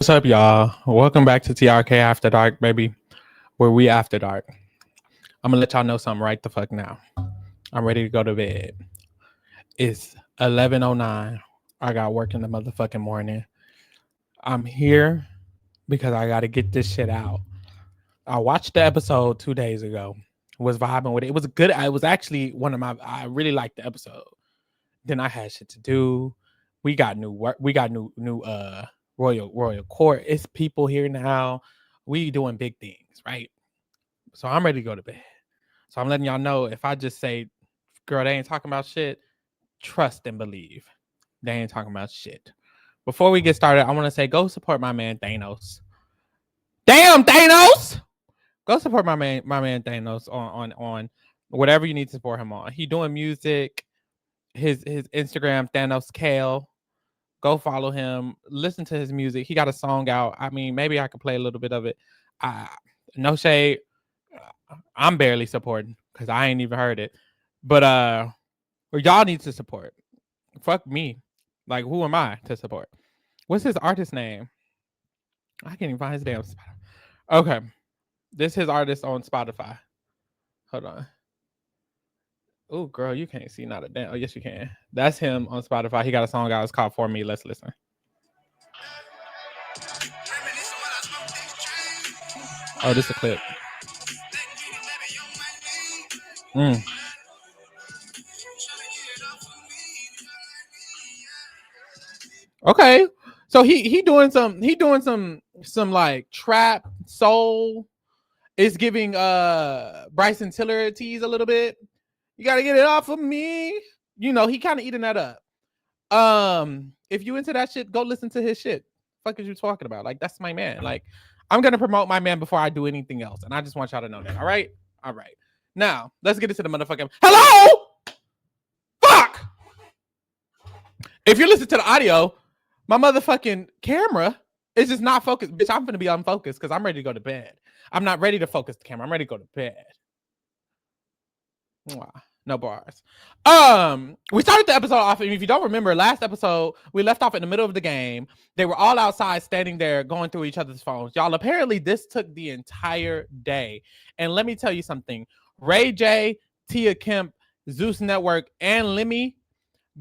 What's up, y'all? Welcome back to TRK After Dark, baby. Where we after dark. I'm gonna let y'all know something right the fuck now. I'm ready to go to bed. It's 11:09. I got work in the motherfucking morning. I'm here because I gotta get this shit out. I watched the episode 2 days ago. Was vibing with it. It was good. It was actually one of my. I really liked the episode. Then I had shit to do. We got new work. We got new royal court. It's people here now. We doing big things, right? So I'm ready to go to bed. So I'm letting y'all know, if I just say, girl, they ain't talking about shit, trust and believe. They ain't talking about shit. Before we get started, I want to say, go support my man Thanos. Damn, Thanos! Go support my man Thanos on whatever you need to support him on. He doing music. His Instagram, Thanos Kale. Go follow him. Listen to his music. He got a song out. I mean, maybe I could play a little bit of it. No shade. I'm barely supporting because I ain't even heard it. But y'all need to support. Fuck me. Like, who am I to support? What's his artist name? I can't even find his damn spot. Okay. This is his artist on Spotify. Hold on. Oh, girl, you can't see not a damn. Oh, yes, you can. That's him on Spotify. He got a song out. It's called For Me. Let's listen. Oh, this is a clip. Okay. So he doing some like trap soul. It's giving Bryson Tiller tease a little bit. You gotta get it off of me. You know, he kind of eating that up. If you into that shit, go listen to his shit. Fuck is you talking about? Like, that's my man. Like, I'm gonna promote my man before I do anything else. And I just want y'all to know that. All right. Now, let's get into the motherfucking hello. Fuck. If you're listening to the audio, my motherfucking camera is just not focused. Bitch, I'm gonna be unfocused because I'm ready to go to bed. I'm not ready to focus the camera. I'm ready to go to bed. No bars. We started the episode off, and if you don't remember, last episode we left off in the middle of the game. They were all outside standing there going through each other's phones. Y'all, apparently this took the entire day. And let me tell you something. Ray J, Tia Kemp, Zeus Network, and Lemmy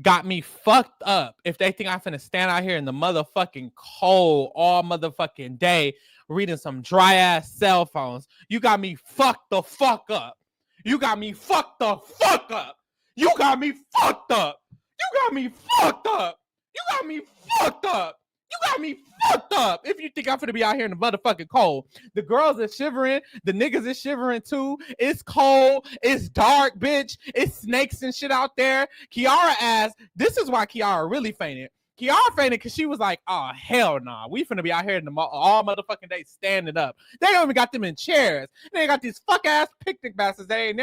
got me fucked up if they think I'm finna stand out here in the motherfucking cold all motherfucking day reading some dry ass cell phones. You got me fucked the fuck up. You got me fucked the fuck up. You got me fucked up. You got me fucked up. You got me fucked up. You got me fucked up. If you think I'm finna be out here in the motherfucking cold. The girls are shivering. The niggas is shivering too. It's cold. It's dark, bitch. It's snakes and shit out there. Kiara asked, this is why Kiara really fainted. Kiara fainted because she was like, oh, hell nah. We finna be out here in the all motherfucking day standing up. They don't even got them in chairs. They got these fuck ass picnic baskets. They at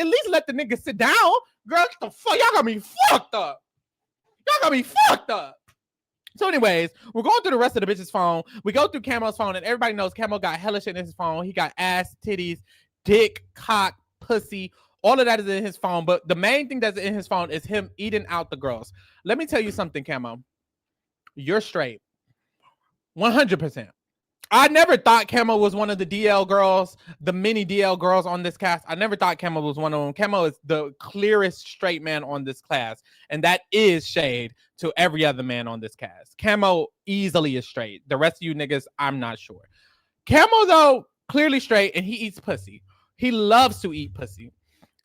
least let the niggas sit down. Girl, what the fuck? Y'all got me fucked up. Y'all got me fucked up. So anyways, we're going through the rest of the bitch's phone. We go through Camo's phone, and everybody knows Camo got hella shit in his phone. He got ass, titties, dick, cock, pussy. All of that is in his phone. But the main thing that's in his phone is him eating out the girls. Let me tell you something, Camo. You're straight. 100%. I never thought Camo was one of the DL girls, the mini DL girls on this cast. I never thought Camo was one of them. Camo is the clearest straight man on this class. And that is shade to every other man on this cast. Camo easily is straight. The rest of you niggas, I'm not sure. Camo, though, clearly straight, and he eats pussy. He loves to eat pussy.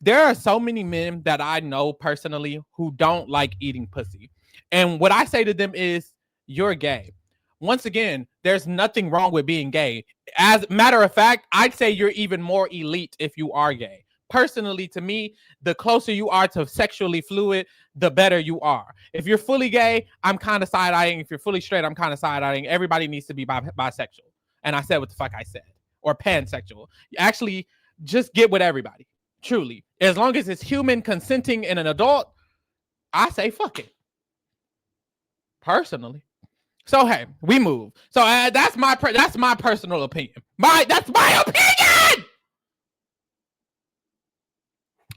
There are so many men that I know personally who don't like eating pussy. And what I say to them is, you're gay. Once again, there's nothing wrong with being gay. As a matter of fact, I'd say you're even more elite if you are gay. Personally, to me, the closer you are to sexually fluid, the better you are. If you're fully gay, I'm kind of side-eyeing. If you're fully straight, I'm kind of side-eyeing. Everybody needs to be bisexual. And I said what the fuck I said. Or pansexual. Actually, just get with everybody. Truly. As long as it's human, consenting, and an adult, I say fuck it. Personally. So hey, we move. So that's my personal opinion. That's my opinion.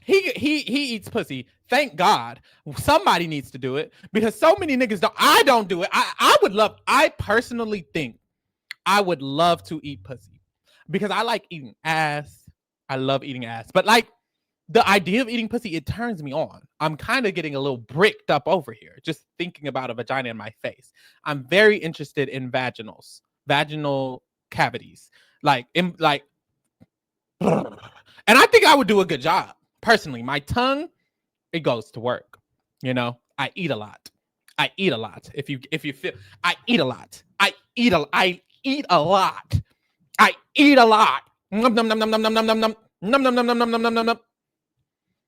He eats pussy. Thank God. Somebody needs to do it because so many niggas don't. I don't do it. I personally think I would love to eat pussy because I like eating ass. I love eating ass, but like the idea of eating pussy, it turns me on. I'm kind of getting a little bricked up over here just thinking about a vagina in my face. I'm very interested in vaginal cavities, like, and I think I would do a good job personally. My tongue, it goes to work. You know, I eat a lot. I eat a lot. If you feel, I eat a lot. I eat a lot. I eat a lot. Num num num num num num num num num num num num num num num num num.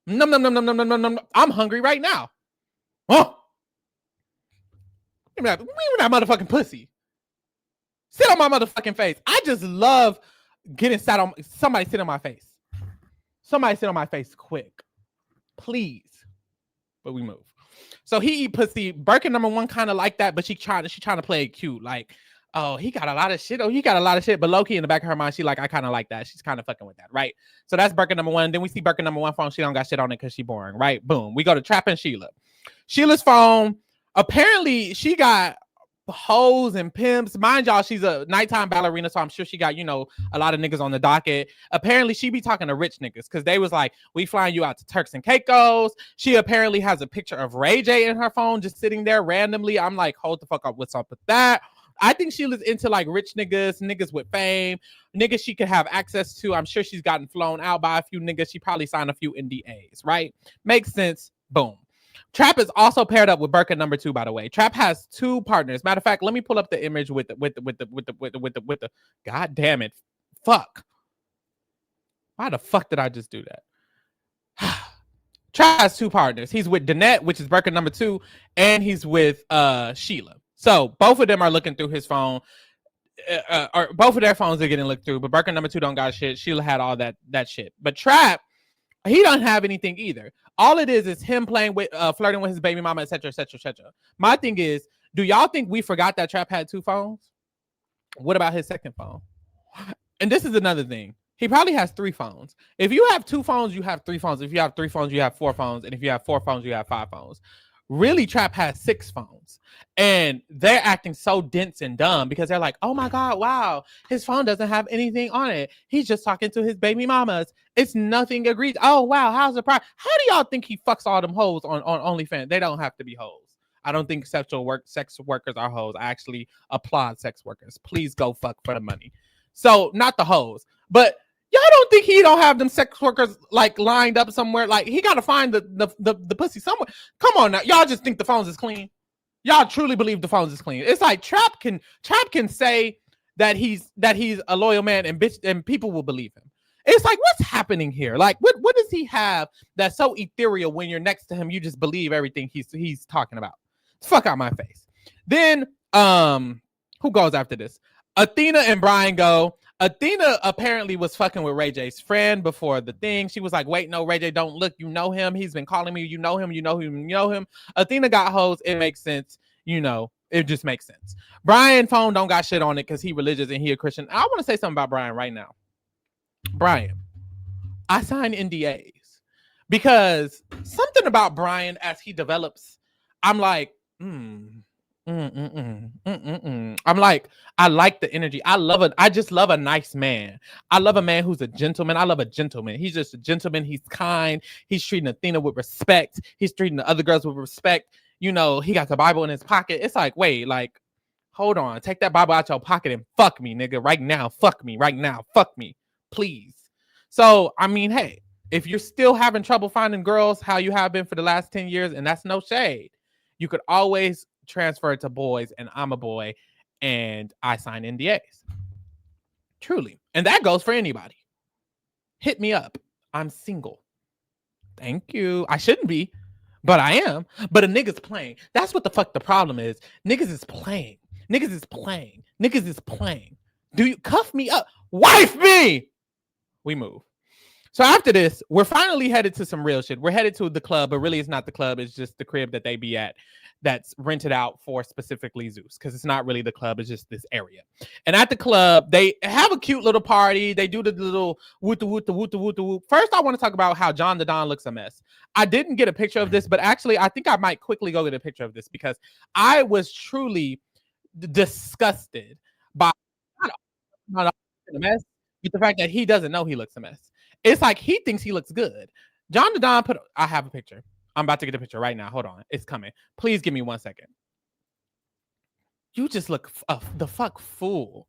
Num num num num num num num. I'm hungry right now. Oh, give me that motherfucking pussy. Sit on my motherfucking face. I just love getting sat on. Somebody sit on my face. Somebody sit on my face quick, please. But we move. So he eat pussy. Birkin number one kind of like that, but she trying to play it cute. Like, oh, he got a lot of shit. Oh, he got a lot of shit. But low key in the back of her mind, she like, I kind of like that. She's kind of fucking with that, right? So that's Birkin number one. Then we see Birkin number one phone. She don't got shit on it because she boring, right? Boom. We go to Trap and Sheila. Sheila's phone. Apparently, she got hoes and pimps. Mind y'all, she's a nighttime ballerina, so I'm sure she got, a lot of niggas on the docket. Apparently, she be talking to rich niggas because they was like, we flying you out to Turks and Caicos. She apparently has a picture of Ray J in her phone just sitting there randomly. I'm like, hold the fuck up, what's up with that? I think she was into like rich niggas with fame, niggas she could have access to. I'm sure she's gotten flown out by a few niggas. She probably signed a few NDAs, right? Makes sense. Boom. Trap is also paired up with Birkin number two, by the way. Trap has two partners. Matter of fact, let me pull up the image with the God damn it. Fuck. Why the fuck did I just do that? Trap has two partners. He's with Danette, which is Birkin number two, and he's with Sheila. So both of them are looking through his phone. Or both of their phones are getting looked through, but Birkin number two don't got shit. Sheila had all that shit. But Trap, he don't have anything either. All it is him playing with, flirting with his baby mama, etc., etc., etc. My thing is, do y'all think we forgot that Trap had two phones? What about his second phone? And this is another thing. He probably has three phones. If you have two phones, you have three phones. If you have three phones, you have four phones. And if you have four phones, you have five phones. Really, Trap has six phones. And they're acting so dense and dumb because they're like, oh my God, wow, his phone doesn't have anything on it. He's just talking to his baby mamas. It's nothing agreed. Oh, wow, how's the price? How do y'all think he fucks all them hoes on OnlyFans? They don't have to be hoes. I don't think sex workers are hoes. I actually applaud sex workers. Please go fuck for the money. So, not the hoes. But y'all don't think he don't have them sex workers like lined up somewhere? Like he got to find the pussy somewhere. Come on now, y'all just think the phones is clean. Y'all truly believe the phones is clean. It's like Trap can say that he's a loyal man and people will believe him. It's like, what's happening here? Like, what does he have that's so ethereal when you're next to him? You just believe everything he's talking about. Fuck out my face. Then who goes after this? Athena and Brian go. Athena apparently was fucking with Ray J's friend before the thing. She was like, wait, no, Ray J, don't look. You know him. He's been calling me. You know him. You know him. You know him. Athena got hoes. It makes sense. It just makes sense. Brian phone don't got shit on it because he religious and he a Christian. I want to say something about Brian right now. Brian, I signed NDAs because something about Brian as he develops, I'm like, I'm like, I like the energy. I just love a nice man. I love a man who's a gentleman. I love a gentleman. He's just a gentleman. He's kind. He's treating Athena with respect. He's treating the other girls with respect. He got the Bible in his pocket. It's like, wait, like, hold on. Take that Bible out your pocket and fuck me, nigga. Right now. Fuck me. Right now. Fuck me. Please. So, I mean, hey, if you're still having trouble finding girls how you have been for the last 10 years, and that's no shade, you could always transfer it to boys, and I'm a boy, and I sign NDAs. Truly. And that goes for anybody. Hit me up. I'm single. Thank you. I shouldn't be, but I am. But a nigga's playing. That's what the fuck the problem is. Niggas is playing. Niggas is playing. Niggas is playing. Do you cuff me up? Wife me! We move. So after this, we're finally headed to some real shit. We're headed to the club, but really it's not the club. It's just the crib that they be at that's rented out for specifically Zeus, because it's not really the club. It's just this area. And at the club, they have a cute little party. They do the little whoop. First, I want to talk about how John the Don looks a mess. I didn't get a picture of this, but actually, I think I might quickly go get a picture of this because I was truly disgusted by mess, but the fact that he doesn't know he looks a mess. It's like he thinks he looks good. John the Don I have a picture. I'm about to get a picture right now. Hold on. It's coming. Please give me 1 second. You just look the fuck fool.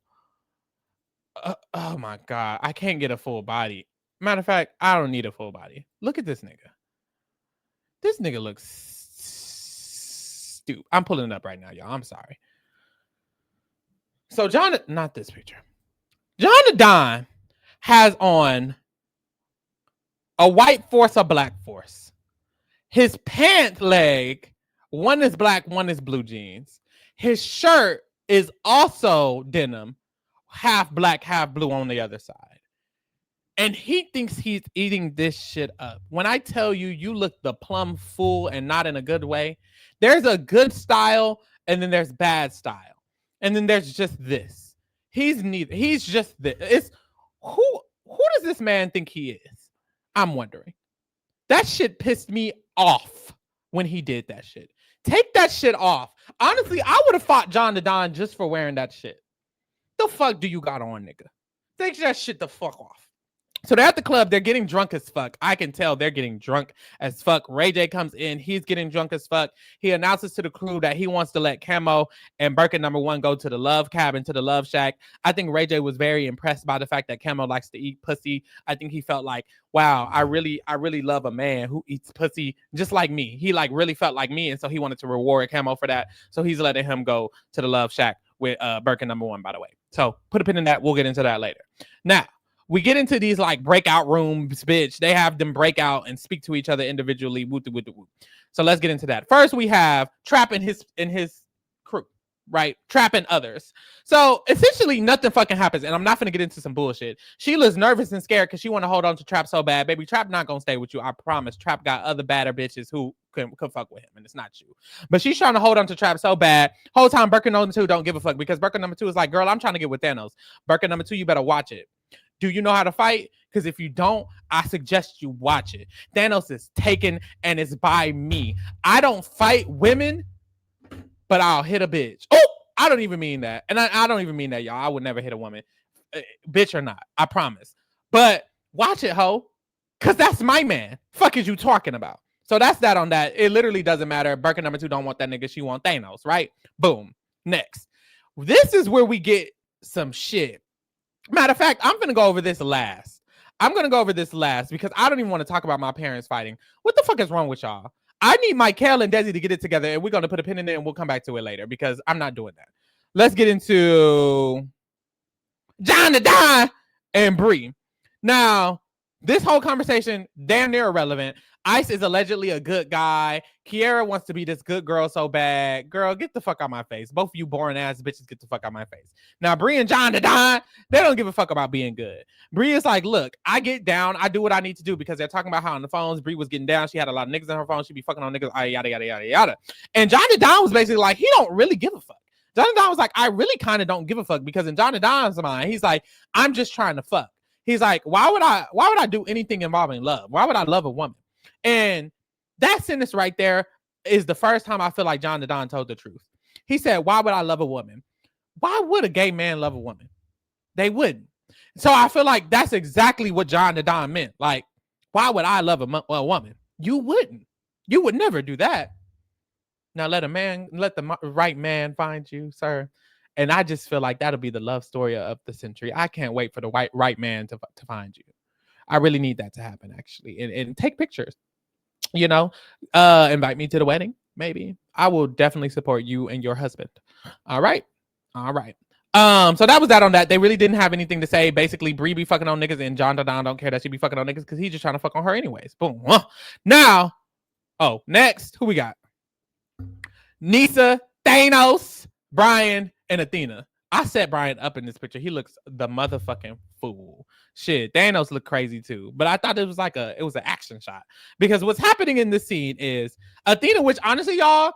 Oh my God. I can't get a full body. Matter of fact, I don't need a full body. Look at this nigga. This nigga looks stupid. I'm pulling it up right now, y'all. I'm sorry. So not this picture. John the Don has on a white force, a black force. His pant leg, one is black, one is blue jeans. His shirt is also denim, half black, half blue on the other side. And he thinks he's eating this shit up. When I tell you, you look the plumb fool and not in a good way. There's a good style and then there's bad style. And then there's just this. He's neither. He's just this. It's who does this man think he is? I'm wondering. That shit pissed me off when he did that shit. Take that shit off. Honestly, I would have fought John the Don just for wearing that shit. The fuck do you got on, nigga? Take that shit the fuck off. So they're at the club. They're getting drunk as fuck. I can tell they're getting drunk as fuck. Ray J comes in. He's getting drunk as fuck. He announces to the crew that he wants to let Camo and Birkin #1 go to the love cabin, to the love shack. I think Ray J was very impressed by the fact that Camo likes to eat pussy. I think he felt like, wow, I really love a man who eats pussy just like me. He like really felt like me. And so he wanted to reward Camo for that. So he's letting him go to the love shack with Birkin #1, by the way. So put a pin in that. We'll get into that later. Now, we get into these like breakout rooms, bitch. They have them break out and speak to each other individually. Woo. So let's get into that. First, we have Trap and his crew, right? Trapping others. So essentially, nothing fucking happens, and I'm not gonna get into some bullshit. Sheila's nervous and scared because she want to hold on to Trap so bad, baby. Trap not gonna stay with you. I promise. Trap got other badder bitches who could fuck with him, and it's not you. But she's trying to hold on to Trap so bad. Whole time, Birkin #2 don't give a fuck because Birkin #2 is like, girl, I'm trying to get with Thanos. Birkin #2, you better watch it. Do you know how to fight? Because if you don't, I suggest you watch it. Thanos is taken and it's by me. I don't fight women, but I'll hit a bitch. Oh, I don't even mean that. And I don't even mean that, y'all. I would never hit a woman, bitch or not. I promise. But watch it, ho. Because that's my man. Fuck is you talking about? So that's that on that. It literally doesn't matter. Birkin #2 don't want that nigga. She want Thanos, right? Boom. Next. This is where we get some shit. Matter of fact, I'm going to go over this last. Because I don't even want to talk about my parents fighting. What the fuck is wrong with y'all? I need Michael and Desi to get it together, and we're going to put a pin in it, and we'll come back to it later, because I'm not doing that. Let's get into John the Don and Bree. Now, this whole conversation, damn near irrelevant. Ice is allegedly a good guy. Kiara wants to be this good girl so bad. Girl, get the fuck out my face. Both of you boring ass bitches, get the fuck out my face. Now, Bree and John the Don, they don't give a fuck about being good. Bree is like, look, I get down. I do what I need to do, because they're talking about how on the phones, Bree was getting down. She had a lot of niggas on her phone. She'd be fucking on niggas, yada, yada, yada, yada. And John the Don was basically like, he don't really give a fuck. John the Don was like, I really kind of don't give a fuck, because in John the Don's mind, he's like, I'm just trying to fuck. He's like, why would I do anything involving love? Why would I love a woman? And that sentence right there is the first time I feel like John the Don told the truth. He said, why would I love a woman? Why would a gay man love a woman? They wouldn't. So I feel like that's exactly what John the Don meant. Like, why would I love a woman? You wouldn't. You would never do that. Now let the right man find you, sir. And I just feel like that'll be the love story of the century. I can't wait for the right man to find you. I really need that to happen, actually. And take pictures. You know, invite me to the wedding, maybe. I will definitely support you and your husband. All right. So that was that on that. They really didn't have anything to say. Basically, Bree be fucking on niggas, and John Don don't care that she be fucking on niggas because he's just trying to fuck on her anyways. Boom. Now, next, who we got? Nisa, Thanos, Brian, and Athena. I set Brian up in this picture. He looks the motherfucking fool. Shit, Thanos looked crazy too. But I thought it was an action shot. Because what's happening in this scene is Athena, which honestly, y'all,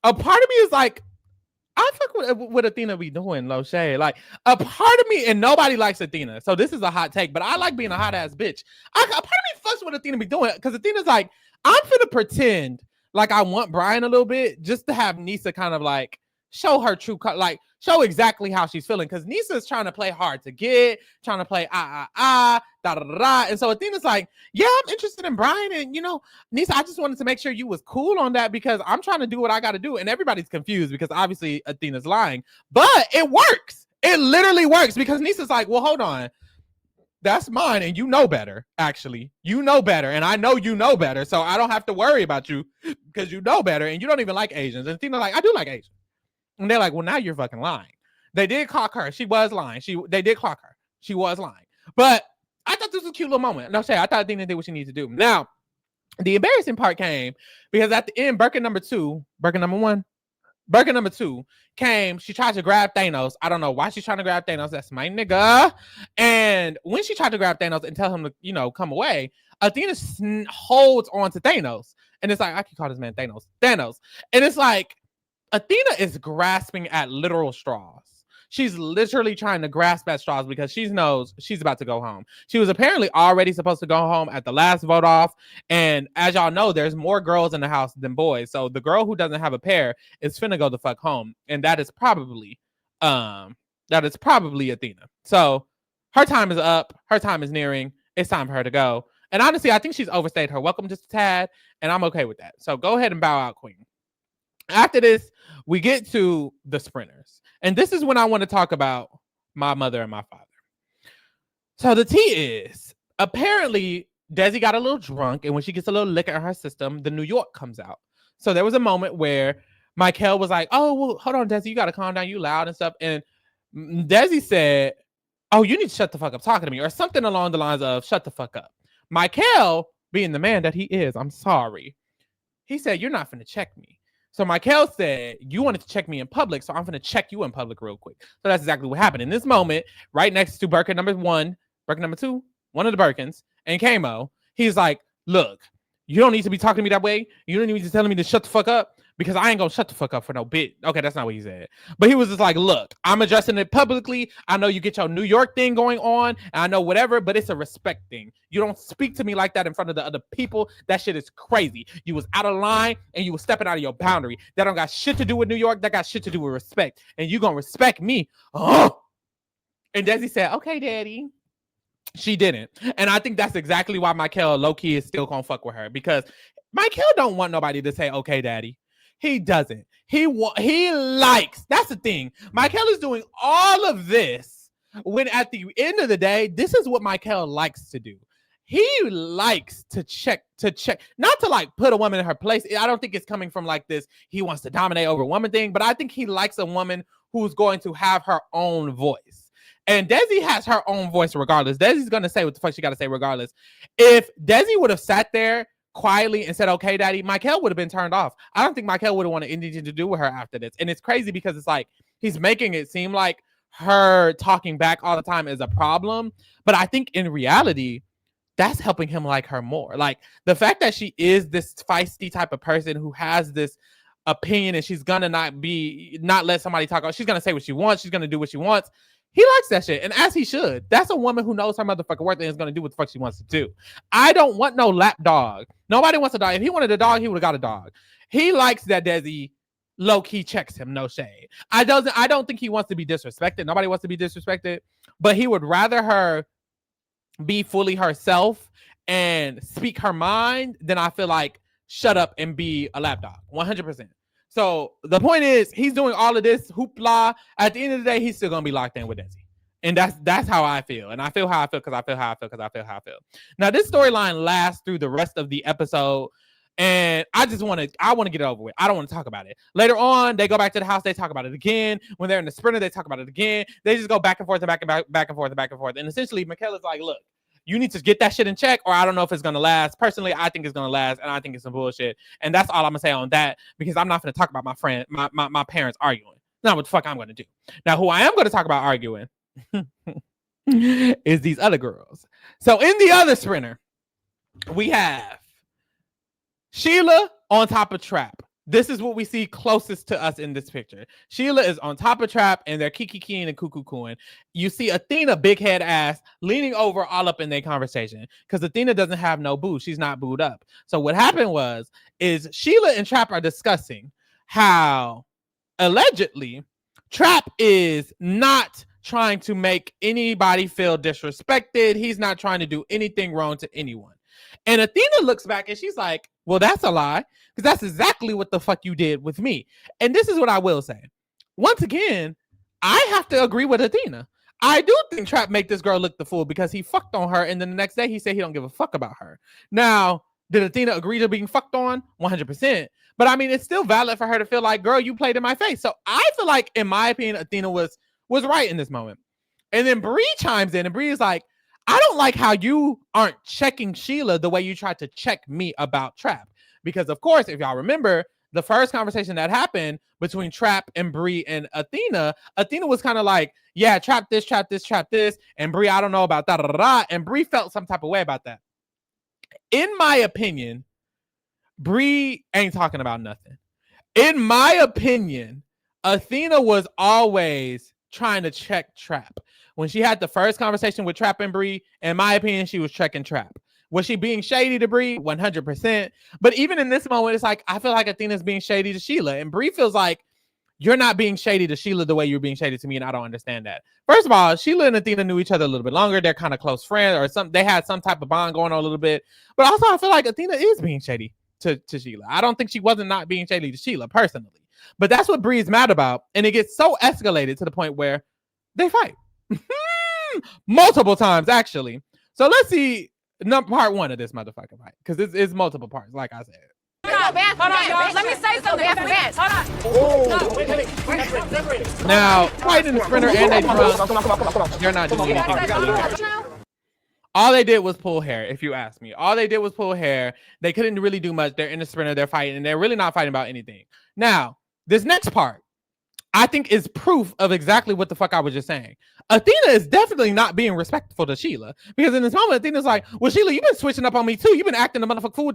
a part of me is like, I fuck with what Athena be doing, low shade. Like, a part of me, and nobody likes Athena. So this is a hot take, but I like being a hot ass bitch. A part of me fucks what Athena be doing, because Athena's like, I'm finna pretend like I want Brian a little bit, just to have Nisa kind of like show her true color, like show exactly how she's feeling. Because Nisa's trying to play hard to get, trying to play da da da. And so Athena's like, yeah, I'm interested in Brian. And Nisa, I just wanted to make sure you was cool on that because I'm trying to do what I got to do. And everybody's confused because obviously Athena's lying, but it works. It literally works because Nisa's like, well, hold on. That's mine, and you know better, actually. You know better, and I know you know better, so I don't have to worry about you because you know better, and you don't even like Asians. And Tina's like, I do like Asians. And they're like, well, now you're fucking lying. They did clock her. She was lying. They did clock her. She was lying. But I thought this was a cute little moment. No, I thought Tina did what she needed to do. Now, the embarrassing part came because at the end, Birkin number 2 came. She tried to grab Thanos. I don't know why she's trying to grab Thanos. That's my nigga. And when she tried to grab Thanos and tell him to, come away, Athena holds on to Thanos. And it's like, I can call this man Thanos. And it's like, Athena is grasping at literal straws. She's literally trying to grasp at straws because she knows she's about to go home. She was apparently already supposed to go home at the last vote off. And as y'all know, there's more girls in the house than boys. So the girl who doesn't have a pair is finna go the fuck home. And that is probably Athena. So her time is up. Her time is nearing. It's time for her to go. And honestly, I think she's overstayed her welcome just a tad. And I'm okay with that. So go ahead and bow out, queen. After this, we get to the sprinters. And this is when I want to talk about my mother and my father. So the tea is, apparently, Desi got a little drunk, and when she gets a little liquor in her system, the New York comes out. So there was a moment where Michael was like, oh, well, hold on, Desi, you got to calm down, you loud and stuff. And Desi said, oh, you need to shut the fuck up talking to me, or something along the lines of shut the fuck up. Michael, being the man that he is, I'm sorry, he said, you're not finna check me. So Michael said, you wanted to check me in public, so I'm going to check you in public real quick. So that's exactly what happened. In this moment, right next to Birkin number 1, Birkin number 2, one of the Birkins, and Kamo, he's like, look, you don't need to be talking to me that way. You don't need to be telling me to shut the fuck up because I ain't going to shut the fuck up for no bit. Okay, that's not what he said. But he was just like, look, I'm addressing it publicly. I know you get your New York thing going on, and I know whatever, but it's a respect thing. You don't speak to me like that in front of the other people. That shit is crazy. You was out of line, and you was stepping out of your boundary. That don't got shit to do with New York. That got shit to do with respect. And you going to respect me. Oh. And Desi said, okay, daddy. She didn't. And I think that's exactly why Michael low-key is still gonna fuck with her, because Michael don't want nobody to say, okay, daddy. He doesn't. He likes. That's the thing. Michael is doing all of this when at the end of the day, this is what Michael likes to do. He likes to check, not to like put a woman in her place. I don't think it's coming from like this, he wants to dominate over a woman thing, but I think he likes a woman who's going to have her own voice. And Desi has her own voice regardless. Desi's going to say what the fuck she got to say regardless. If Desi would have sat there quietly and said, okay, daddy, Michael would have been turned off. I don't think Michael would have wanted anything to do with her after this. And it's crazy because it's like, he's making it seem like her talking back all the time is a problem. But I think in reality, that's helping him like her more. Like the fact that she is this feisty type of person who has this opinion and she's going to not let somebody talk. She's going to say what she wants. She's going to do what she wants. He likes that shit, and as he should. That's a woman who knows her motherfucking worth and is going to do what the fuck she wants to do. I don't want no lap dog. Nobody wants a dog. If he wanted a dog, he would have got a dog. He likes that Desi low-key checks him, no shade. I don't think he wants to be disrespected. Nobody wants to be disrespected, but he would rather her be fully herself and speak her mind than I feel like shut up and be a lap dog. 100%. So the point is, he's doing all of this hoopla. At the end of the day, he's still gonna be locked in with Desi, and that's how I feel. And I feel how I feel because I feel how I feel because I feel how I feel. Now this storyline lasts through the rest of the episode, and I want to get it over with. I don't want to talk about it. Later on, they go back to the house. They talk about it again. When they're in the sprinter, they talk about it again. They just go back and forth and back and forth. And essentially, Michaela's like, look, you need to get that shit in check, or I don't know if it's going to last. Personally, I think it's going to last, and I think it's some bullshit. And that's all I'm going to say on that, because I'm not going to talk about my parents arguing. Not what the fuck I'm going to do. Now, who I am going to talk about arguing is these other girls. So in the other sprinter, we have Sheila on top of Trap. This is what we see closest to us in this picture. Sheila is on top of Trap, and they're kiki-keying and cuckoo-cooing. You see Athena, big head ass, leaning over all up in their conversation, because Athena doesn't have no boo. She's not booed up. So what happened is Sheila and Trap are discussing how allegedly, Trap is not trying to make anybody feel disrespected. He's not trying to do anything wrong to anyone. And Athena looks back and she's like, well, that's a lie, because that's exactly what the fuck you did with me. And this is what I will say. Once again, I have to agree with Athena. I do think Trap make this girl look the fool because he fucked on her, and then the next day he said he don't give a fuck about her. Now, did Athena agree to being fucked on? 100%. But I mean, it's still valid for her to feel like, girl, you played in my face. So I feel like, in my opinion, Athena was right in this moment. And then Bree chimes in, and Bree is like, I don't like how you aren't checking Sheila the way you tried to check me about Trap. Because, of course, if y'all remember, the first conversation that happened between Trap and Bree and Athena was kind of like, yeah, Trap this, and Bree, I don't know about that, and Bree felt some type of way about that. In my opinion, Bree ain't talking about nothing. In my opinion, Athena was always trying to check Trap. When she had the first conversation with Trap and Bree, in my opinion, she was checking Trap. Was she being shady to Bree? 100%. But even in this moment, it's like, I feel like Athena's being shady to Sheila. And Bree feels like, you're not being shady to Sheila the way you're being shady to me, and I don't understand that. First of all, Sheila and Athena knew each other a little bit longer. They're kind of close friends, or they had some type of bond going on a little bit. But also, I feel like Athena is being shady to Sheila. I don't think she wasn't not being shady to Sheila, personally. But that's what Bree's mad about. And it gets so escalated to the point where they fight. Multiple times, actually. So let's see part one of this motherfucking fight, because it's multiple parts, like I said. Hold on, y'all. Let me say something. Hold on. Now, fighting the sprinter and they drunk, they're not doing anything. All they did was pull hair, if you ask me. All they did was pull hair. They couldn't really do much. They're in the sprinter, they're fighting, and they're really not fighting about anything. Now, this next part, I think, is proof of exactly what the fuck I was just saying. Athena is definitely not being respectful to Sheila, because in this moment, Athena's like, well, Sheila, you've been switching up on me too. You've been acting the motherfucker fool,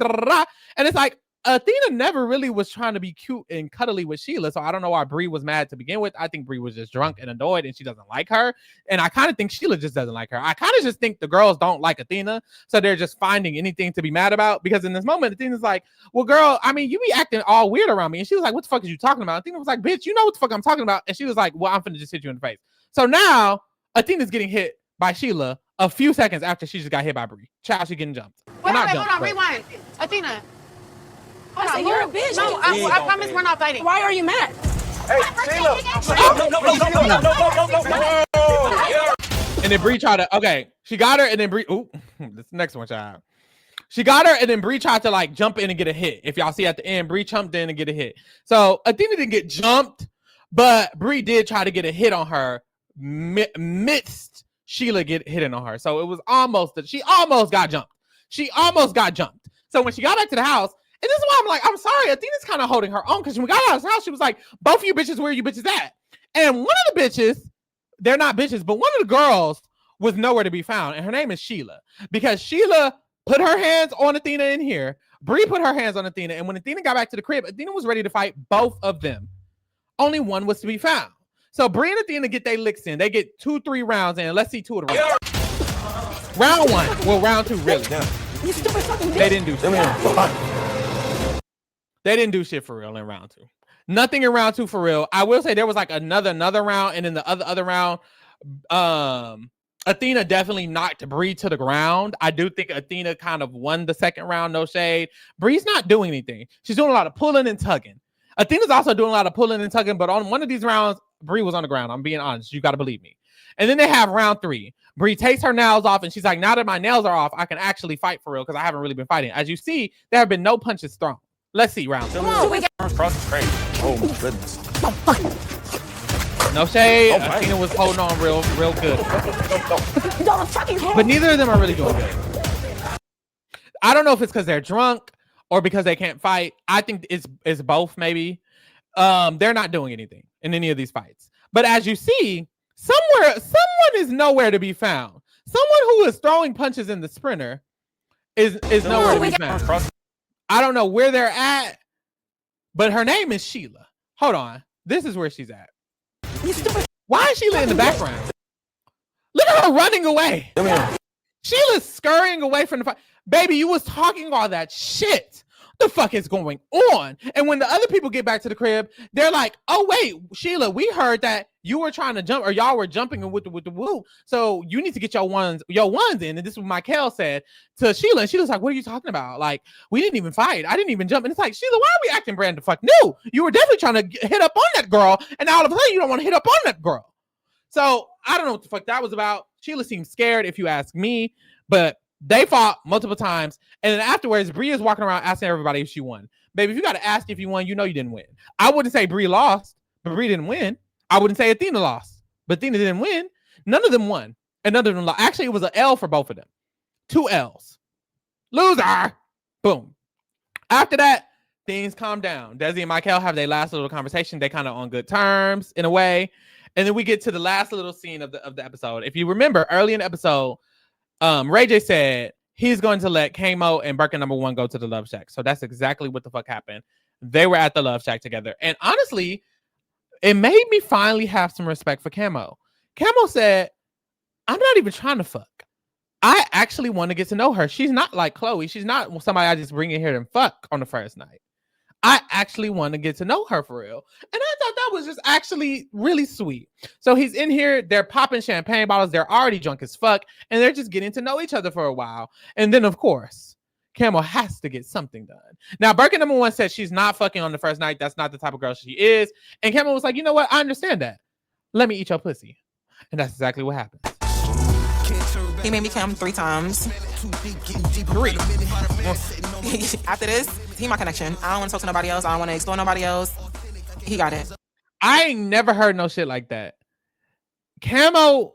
and it's like, Athena never really was trying to be cute and cuddly with Sheila, so I don't know why Bree was mad to begin with. I think Bree was just drunk and annoyed, and she doesn't like her. And I kind of think Sheila just doesn't like her. I kind of just think the girls don't like Athena, so they're just finding anything to be mad about. Because in this moment, Athena's like, well, girl, I mean, you be acting all weird around me. And she was like, what the fuck is you talking about? Athena was like, bitch, you know what the fuck I'm talking about. And she was like, well, I'm finna just hit you in the face. So now Athena's getting hit by Sheila a few seconds after she just got hit by Bree. Child, she getting jumped. Wait, hold on, rewind. Athena. Hold on, you're a bitch. No, I promise we're not fighting. Why are you mad? Hey, Sheila! No. And then Bree tried to, okay, she got her, and then Bree, ooh, this next one, child. She got her, and then Bree tried to like jump in and get a hit. If y'all see at the end, Bree jumped in and get a hit. So Athena didn't get jumped, but Bree did try to get a hit on her midst Sheila hitting on her. So it was almost that she almost got jumped. So when she got back to the house, and this is why I'm like, I'm sorry, Athena's kind of holding her own, because when we got out of the house, she was like, both of you bitches, where you bitches at? And one of the bitches, they're not bitches, but one of the girls was nowhere to be found, and her name is Sheila, because Sheila put her hands on Athena in here. Bree put her hands on Athena, and when Athena got back to the crib, Athena was ready to fight both of them. Only one was to be found. So Bree and Athena get their licks in. They get 2-3 rounds in. Let's see 2 of the rounds. Round 1. Well, round 2, really. They didn't do shit. They didn't do shit for real in round 2. Nothing in round 2 for real. I will say there was like another round, and in the other round, Athena definitely knocked Bree to the ground. I do think Athena kind of won the second round, no shade. Bree's not doing anything. She's doing a lot of pulling and tugging. Athena's also doing a lot of pulling and tugging, but on one of these rounds, Bree was on the ground. I'm being honest. You got to believe me. And then they have round 3. Bree takes her nails off, and she's like, now that my nails are off, I can actually fight for real, because I haven't really been fighting. As you see, there have been no punches thrown. Let's see round 2. Oh, goodness. No shade. Athena was holding on real good. But neither of them are really doing good. I don't know if it's because they're drunk or because they can't fight. I think it's both, maybe. They're not doing anything in any of these fights. But as you see, someone is nowhere to be found. Someone who is throwing punches in the sprinter is nowhere to be found. I don't know where they're at, but her name is Sheila. Hold on. This is where she's at. Why is Sheila in the background? Look at her running away. Sheila's scurrying away from the fight. Baby, you was talking all that shit the fuck is going on? And when the other people get back to the crib, they're like, oh wait, Sheila, we heard that you were trying to jump, or y'all were jumping with the whoop. So you need to get your ones in. And this is what Michael said to Sheila. And Sheila's like, what are you talking about? Like, we didn't even fight. I didn't even jump. And it's like, Sheila, why are we acting brand the fuck new? You were definitely trying to hit up on that girl. And now all of a sudden you don't want to hit up on that girl. So I don't know what the fuck that was about. Sheila seemed scared, if you ask me, but they fought multiple times. And then afterwards, Bree is walking around asking everybody if she won. Baby, if you got to ask if you won, you know you didn't win. I wouldn't say Bree lost, but Bree didn't win. I wouldn't say Athena lost, but Athena didn't win. None of them won. And none of them lost. Actually, it was an L for both of them. 2 L's. Loser. Boom. After that, things calm down. Desi and Michael have their last little conversation. They kind of on good terms in a way. And then we get to the last little scene of the episode. If you remember, early in the episode, Ray J said he's going to let Kamo and Birkin number 1 go to the Love Shack. So that's exactly what the fuck happened. They were at the Love Shack together. And honestly, it made me finally have some respect for Kamo. Kamo said, I'm not even trying to fuck. I actually want to get to know her. She's not like Chloe. She's not somebody I just bring in here and fuck on the first night. I actually want to get to know her for real. And I thought that was just actually really sweet. So he's in here, they're popping champagne bottles, they're already drunk as fuck, and they're just getting to know each other for a while. And then, of course, Kamo has to get something done. Now, Birkin number 1 said she's not fucking on the first night. That's not the type of girl she is. And Kamo was like, you know what? I understand that. Let me eat your pussy. And that's exactly what happened. He made me come 3 times. 3. After this, he my connection. I don't want to talk to nobody else. I don't want to explore nobody else. He got it. I ain't never heard no shit like that. Kamo,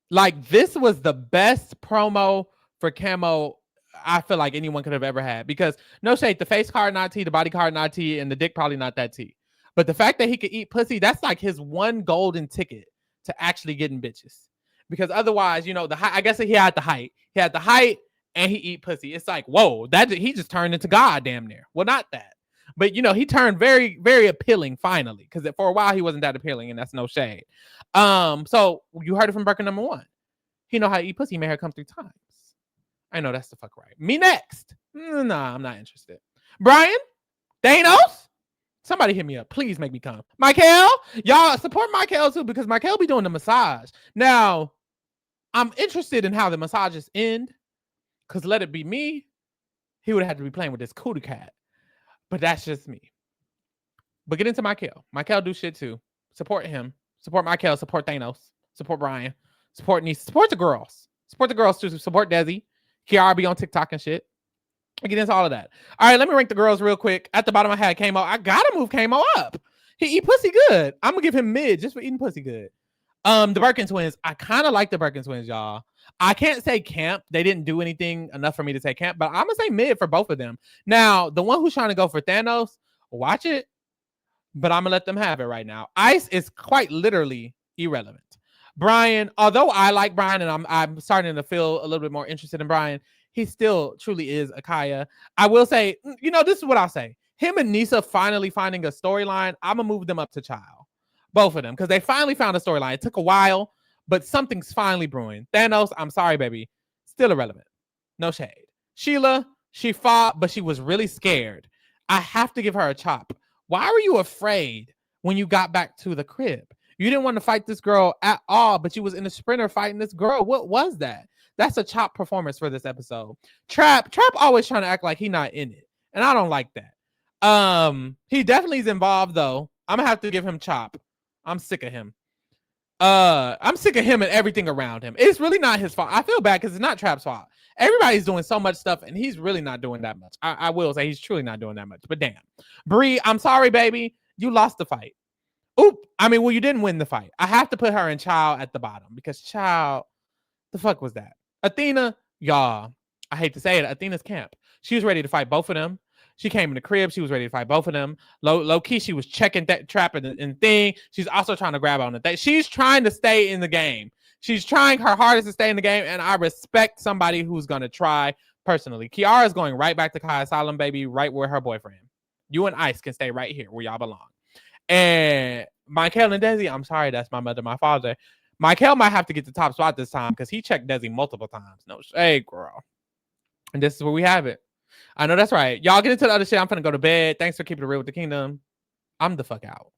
like, this was the best promo for Kamo I feel like anyone could have ever had. Because, no shade, the face card not tea, the body card not tea, and the dick probably not that tea. But the fact that he could eat pussy, that's like his one golden ticket to actually getting bitches. Because otherwise, you know, I guess he had the height. He had the height and he eat pussy. It's like, whoa, he just turned into God damn near. Well, not that. But, you know, he turned very, very appealing finally. Because for a while, he wasn't that appealing, and that's no shade. So you heard it from Birkin number 1. He know how to eat pussy. He made her come 3 times. I know that's the fuck right. Me next. Nah, I'm not interested. Brian? Thanos? Somebody hit me up. Please make me come. Michael? Y'all support Michael too, because Michael be doing the massage. Now, I'm interested in how the massages end. Because let it be me, he would have had to be playing with this cootie cat. But that's just me. But get into Michael. Michael do shit too. Support him. Support Michael. Support Thanos. Support Brian. Support Nisa. Support the girls. Support the girls too. Support Desi. Kiara be on TikTok and shit. I get into all of that. All right, let me rank the girls real quick. At the bottom, I had Kamo. I gotta move Kamo up. He eat pussy good. I'm gonna give him mid just for eating pussy good. The Birkin twins. I kind of like the Birkin twins, y'all. I can't say camp. They didn't do anything enough for me to say camp, but I'm gonna say mid for both of them. Now, the one who's trying to go for Thanos, watch it, but I'm gonna let them have it right now. Ice is quite literally irrelevant. Brian, although I like Brian and I'm starting to feel a little bit more interested in Brian, he still truly is Akaya. I will say, you know, this is what I'll say. Him and Nisa finally finding a storyline, I'm going to move them up to child. Both of them, because they finally found a storyline. It took a while, but something's finally brewing. Thanos, I'm sorry, baby. Still irrelevant. No shade. Sheila, she fought, but she was really scared. I have to give her a chop. Why were you afraid when you got back to the crib? You didn't want to fight this girl at all, but you was in a sprinter fighting this girl. What was that? That's a chop performance for this episode. Trap always trying to act like he not in it. And I don't like that. He definitely is involved though. I'm gonna have to give him chop. I'm sick of him. I'm sick of him and everything around him. It's really not his fault. I feel bad because it's not Trap's fault. Everybody's doing so much stuff and he's really not doing that much. I will say he's truly not doing that much. But damn. Bree, I'm sorry, baby. You lost the fight. Well, you didn't win the fight. I have to put her in child at the bottom because child, the fuck was that? Athena, y'all, I hate to say it, Athena's camp. She was ready to fight both of them. She came in the crib. She was ready to fight both of them. Low key, she was checking that trap and thing. She's also trying to grab on the thing. She's trying to stay in the game. She's trying her hardest to stay in the game, and I respect somebody who's going to try personally. Kiara's going right back to Kai Asylum, baby, right where her boyfriend. You and Ice can stay right here where y'all belong. And Michael and Desi, I'm sorry, that's my mother, my father. Michael might have to get the top spot this time because he checked Desi multiple times. No shade, girl. And this is where we have it. I know that's right. Y'all get into the other shit. I'm finna go to bed. Thanks for keeping it real with the kingdom. I'm the fuck out.